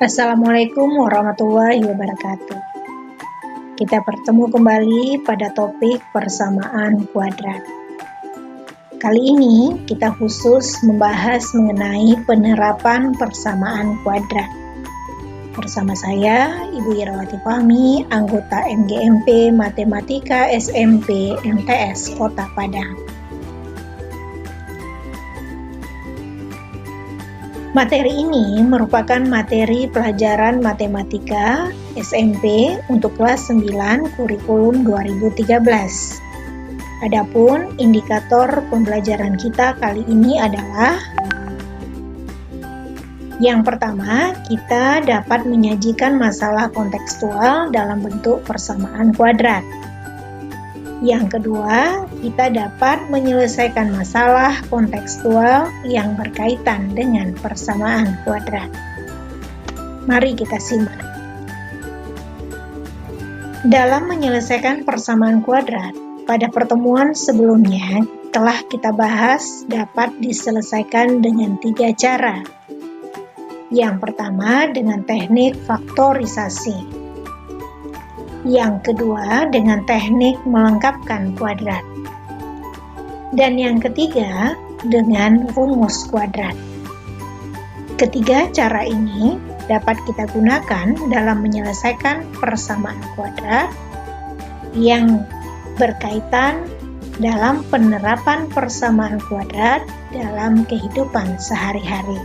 Assalamualaikum warahmatullahi wabarakatuh. Kita bertemu kembali pada topik persamaan kuadrat. Kali ini kita khusus membahas mengenai penerapan persamaan kuadrat. Bersama saya, Ibu Irawati Fahmi, anggota MGMP Matematika SMP MTS Kota Padang. Materi ini merupakan materi pelajaran matematika SMP untuk kelas 9 kurikulum 2013. Adapun indikator pembelajaran kita kali ini adalah yang pertama, kita dapat menyajikan masalah kontekstual dalam bentuk persamaan kuadrat. Yang kedua, kita dapat menyelesaikan masalah kontekstual yang berkaitan dengan persamaan kuadrat. Mari kita simak. Dalam menyelesaikan persamaan kuadrat, pada pertemuan sebelumnya telah kita bahas dapat diselesaikan dengan 3 cara. Yang pertama dengan teknik faktorisasi. Yang kedua dengan teknik melengkapkan kuadrat. Dan yang ketiga dengan rumus kuadrat. Ketiga cara ini dapat kita gunakan dalam menyelesaikan persamaan kuadrat yang berkaitan dalam penerapan persamaan kuadrat dalam kehidupan sehari-hari.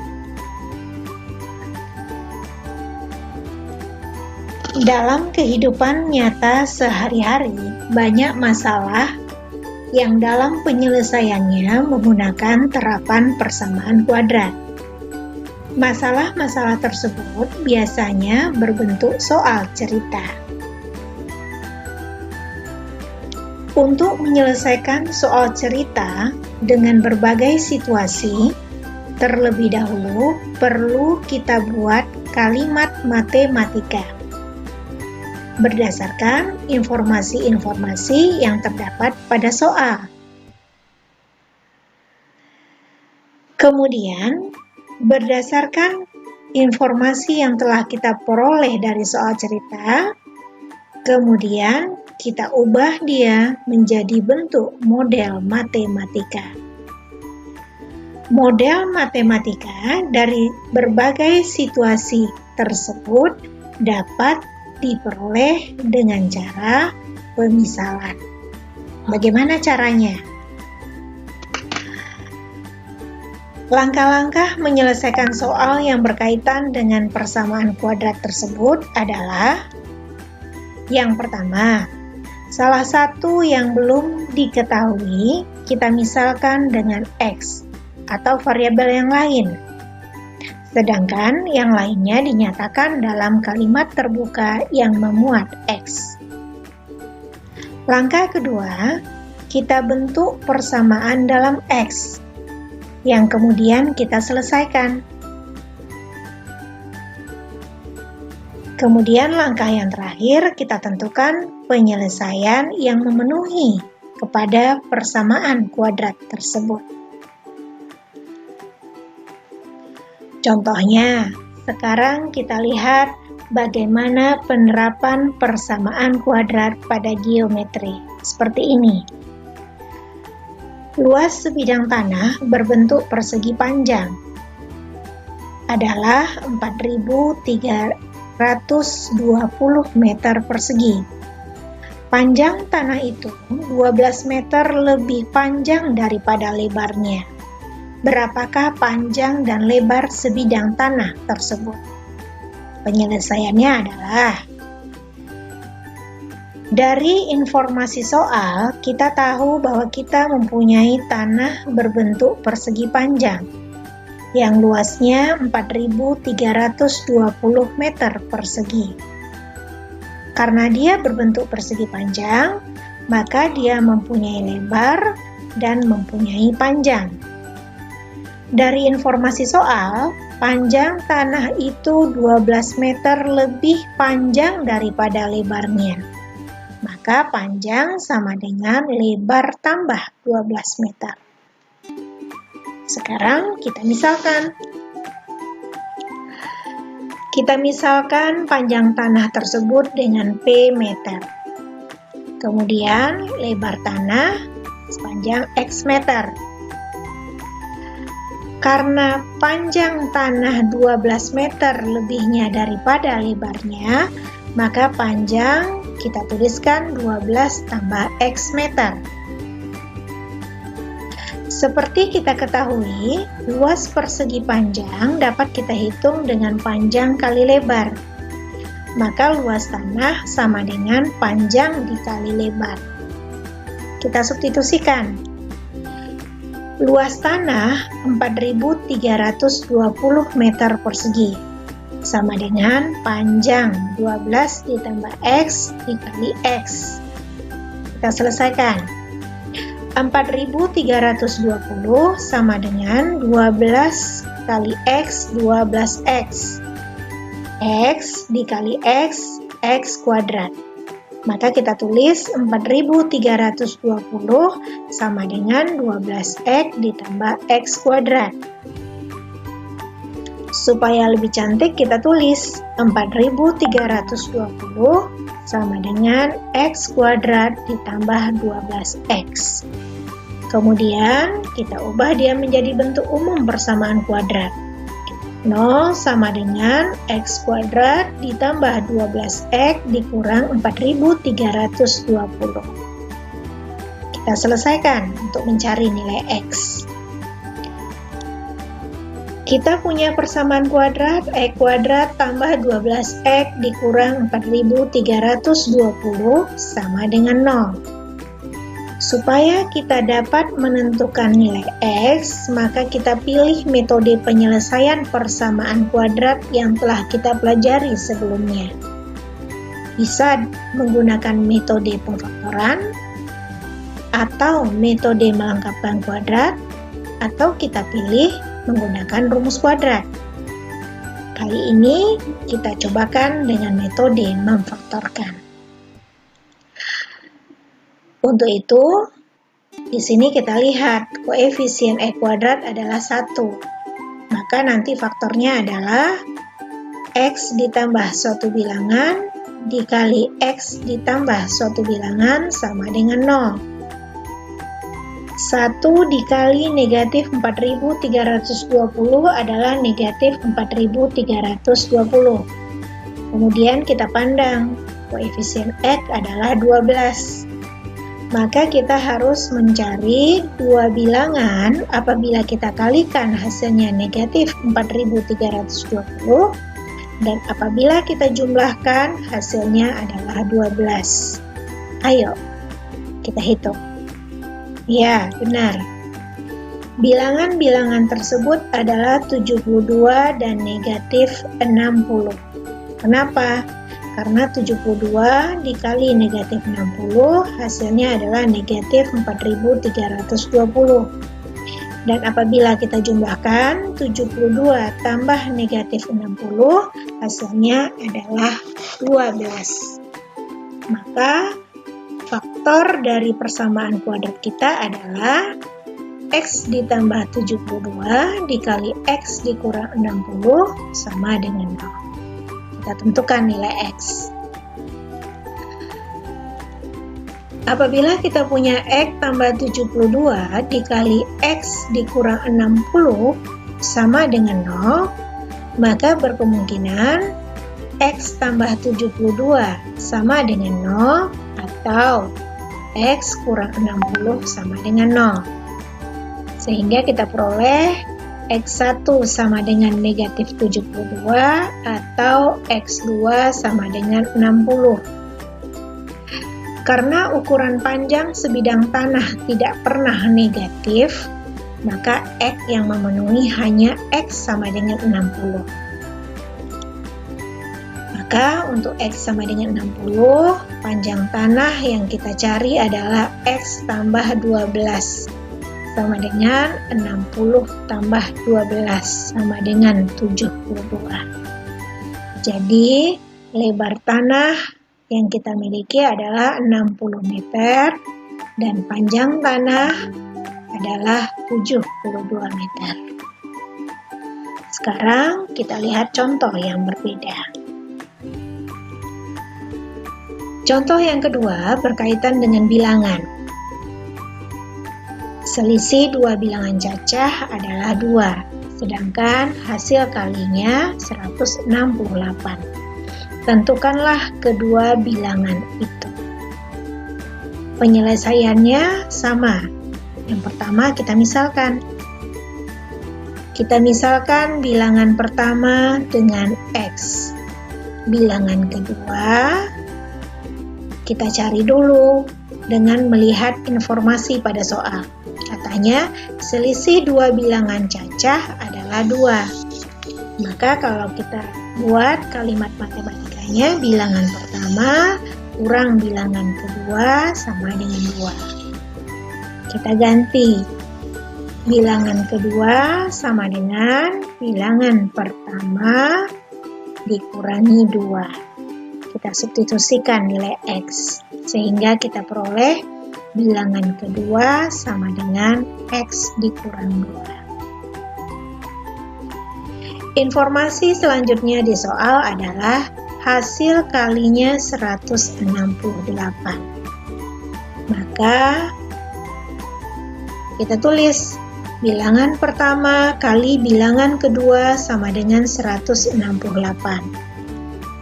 Dalam kehidupan nyata sehari-hari, banyak masalah yang dalam penyelesaiannya menggunakan terapan persamaan kuadrat. Masalah-masalah tersebut biasanya berbentuk soal cerita. Untuk menyelesaikan soal cerita dengan berbagai situasi, terlebih dahulu perlu kita buat kalimat matematika berdasarkan informasi-informasi yang terdapat pada soal. Kemudian, berdasarkan informasi yang telah kita peroleh dari soal cerita, kemudian kita ubah dia menjadi bentuk model matematika. Model matematika dari berbagai situasi tersebut dapat diperoleh dengan cara pemisalan. Bagaimana caranya? Langkah-langkah menyelesaikan soal yang berkaitan dengan persamaan kuadrat tersebut adalah: yang pertama, salah satu yang belum diketahui kita misalkan dengan X atau variabel yang lain. Sedangkan yang lainnya dinyatakan dalam kalimat terbuka yang memuat X. Langkah kedua, kita bentuk persamaan dalam X, yang kemudian kita selesaikan. Kemudian langkah yang terakhir, kita tentukan penyelesaian yang memenuhi kepada persamaan kuadrat tersebut. Contohnya, sekarang kita lihat bagaimana penerapan persamaan kuadrat pada geometri. Seperti ini. Luas sebidang tanah berbentuk persegi panjang adalah 4.320 meter persegi. Panjang tanah itu 12 meter lebih panjang daripada lebarnya. Berapakah panjang dan lebar sebidang tanah tersebut? Penyelesaiannya adalah, dari informasi soal, kita tahu bahwa kita mempunyai tanah berbentuk persegi panjang yang luasnya 4.320 meter persegi. Karena dia berbentuk persegi panjang, maka dia mempunyai lebar dan mempunyai panjang. Dari informasi soal, panjang tanah itu 12 meter lebih panjang daripada lebarnya. Maka panjang sama dengan lebar tambah 12 meter. Sekarang kita misalkan. Kita misalkan panjang tanah tersebut dengan P meter. Kemudian lebar tanah sepanjang X meter. Karena panjang tanah 12 meter lebihnya daripada lebarnya, maka panjang kita tuliskan 12 tambah X meter. Seperti kita ketahui, luas persegi panjang dapat kita hitung dengan panjang kali lebar. Maka luas tanah sama dengan panjang dikali lebar. Kita substitusikan. Luas tanah 4.320 meter persegi, sama dengan panjang 12 ditambah X dikali X. Kita selesaikan. 4.320 sama dengan 12 kali X, 12X. X dikali X, X kuadrat. Maka kita tulis 4.320 sama dengan 12X ditambah X kuadrat. Supaya lebih cantik kita tulis 4.320 sama dengan X kuadrat ditambah 12X. Kemudian kita ubah dia menjadi bentuk umum persamaan kuadrat. 0 sama dengan X kuadrat ditambah 12X dikurang 4.320. Kita selesaikan untuk mencari nilai X. Kita punya persamaan kuadrat X kuadrat tambah 12X dikurang 4.320 sama dengan 0. Supaya kita dapat menentukan nilai X, maka kita pilih metode penyelesaian persamaan kuadrat yang telah kita pelajari sebelumnya. Bisa menggunakan metode pemfaktoran, atau metode melengkapkan kuadrat, atau kita pilih menggunakan rumus kuadrat. Kali ini kita cobakan dengan metode memfaktorkan. Untuk itu, di sini kita lihat koefisien X kuadrat adalah 1. Maka nanti faktornya adalah X ditambah suatu bilangan dikali X ditambah suatu bilangan sama dengan 0. 1 dikali negatif 4.320 adalah negatif 4.320. Kemudian kita pandang, koefisien X adalah 12. Maka kita harus mencari dua bilangan apabila kita kalikan hasilnya negatif 4.320 dan apabila kita jumlahkan hasilnya adalah 12. Ayo, kita hitung. Ya, benar. Bilangan-bilangan tersebut adalah 72 dan negatif 60. Kenapa? Karena 72 dikali negatif 60 hasilnya adalah negatif 4.320. Dan apabila kita jumlahkan 72 tambah negatif 60 hasilnya adalah 12. Maka faktor dari persamaan kuadrat kita adalah X ditambah 72 dikali X dikurang 60 sama dengan 0. Kita tentukan nilai X. Apabila kita punya X tambah 72 dikali X dikurang 60 sama dengan 0, maka berkemungkinan X tambah 72 sama dengan 0 atau X kurang 60 sama dengan 0. Sehingga kita peroleh X1 sama dengan negatif 72 atau X2 sama dengan 60. Karena ukuran panjang sebidang tanah tidak pernah negatif, maka X yang memenuhi hanya X sama dengan 60. Maka untuk X sama dengan 60, panjang tanah yang kita cari adalah X tambah 12. Sama dengan 60 tambah 12 sama dengan 72. Jadi lebar tanah yang kita miliki adalah 60 meter dan panjang tanah adalah 72 meter. Sekarang kita lihat contoh yang berbeda. Contoh yang kedua berkaitan dengan bilangan. Selisih dua bilangan cacah adalah 2, sedangkan hasil kalinya 168. Tentukanlah kedua bilangan itu. Penyelesaiannya sama. Yang pertama kita misalkan. Kita misalkan bilangan pertama dengan X. Bilangan kedua kita cari dulu dengan melihat informasi pada soal. Katanya selisih dua bilangan cacah adalah 2. Maka kalau kita buat kalimat matematikanya, bilangan pertama kurang bilangan kedua sama dengan 2. Kita ganti. Bilangan kedua sama dengan bilangan pertama dikurangi 2. Kita substitusikan nilai X, sehingga kita peroleh bilangan kedua sama dengan X dikurang 2. Informasi selanjutnya di soal adalah hasil kalinya 168. Maka kita tulis bilangan pertama kali bilangan kedua sama dengan 168.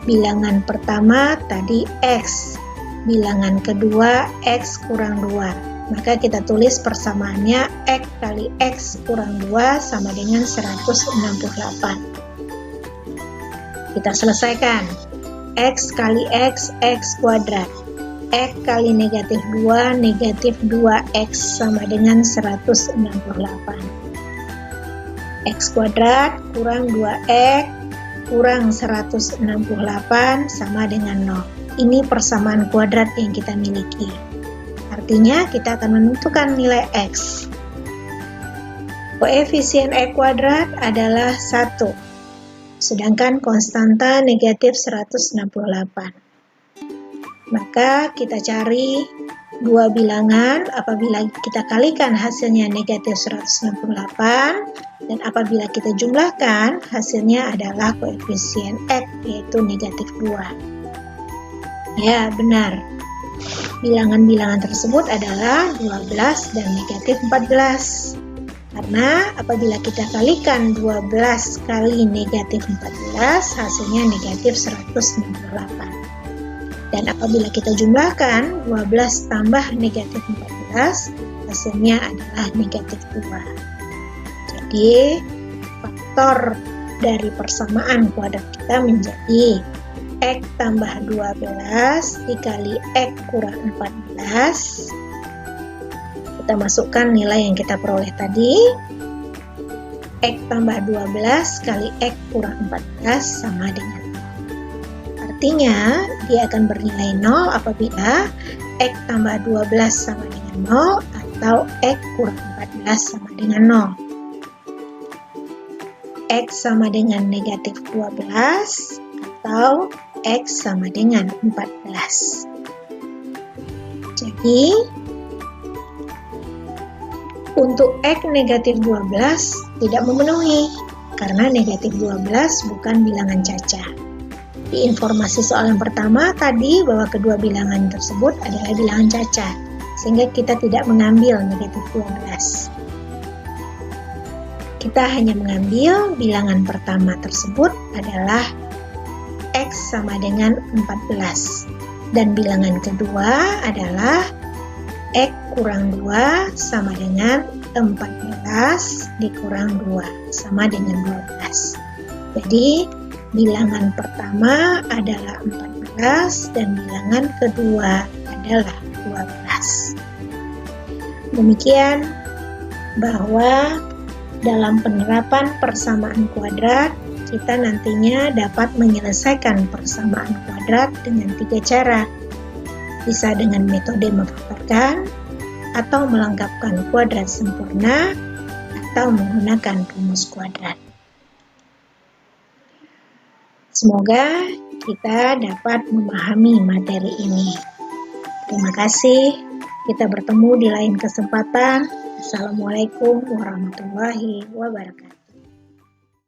Bilangan pertama tadi X, bilangan kedua X kurang 2. Maka kita tulis persamaannya X kali X kurang 2 sama dengan 168. Kita selesaikan. X kali X, X kuadrat. X kali negatif 2, negatif 2X sama dengan 168. X kuadrat kurang 2X kurang 168 sama dengan 0. Ini persamaan kuadrat yang kita miliki. Artinya kita akan menentukan nilai X. Koefisien X kuadrat adalah 1, sedangkan konstanta negatif 168. Maka kita cari dua bilangan, apabila kita kalikan hasilnya negatif 168, dan apabila kita jumlahkan hasilnya adalah koefisien X, yaitu negatif 2. Ya, benar. Bilangan-bilangan tersebut adalah 12 dan negatif 14. Karena apabila kita kalikan 12 kali negatif 14, hasilnya negatif 168. Dan apabila kita jumlahkan 12 tambah negatif 14, hasilnya adalah negatif 2. Jadi faktor dari persamaan kuadrat kita menjadi X tambah 12 dikali X kurang 14. Kita masukkan nilai yang kita peroleh tadi. X tambah 12 kali X kurang 14 sama dengan 0. Artinya, dia akan bernilai 0 apabila X tambah 12 sama dengan 0 atau X kurang 14 sama dengan 0. X sama dengan negatif 12 atau X sama dengan 14. Jadi, untuk X negatif 12 tidak memenuhi, karena negatif 12 bukan bilangan cacah. Di informasi soal yang pertama tadi bahwa kedua bilangan tersebut adalah bilangan cacah, sehingga kita tidak mengambil negatif 12. Kita hanya mengambil bilangan pertama tersebut adalah X sama dengan 14, dan bilangan kedua adalah X kurang 2 sama dengan 14 dikurang 2 sama dengan 12. Jadi bilangan pertama adalah 14 dan bilangan kedua adalah 12. Demikian bahwa dalam penerapan persamaan kuadrat, kita nantinya dapat menyelesaikan persamaan kuadrat dengan 3 cara. Bisa dengan metode memfaktorkan, atau melengkapkan kuadrat sempurna, atau menggunakan rumus kuadrat. Semoga kita dapat memahami materi ini. Terima kasih. Kita bertemu di lain kesempatan. Assalamualaikum warahmatullahi wabarakatuh.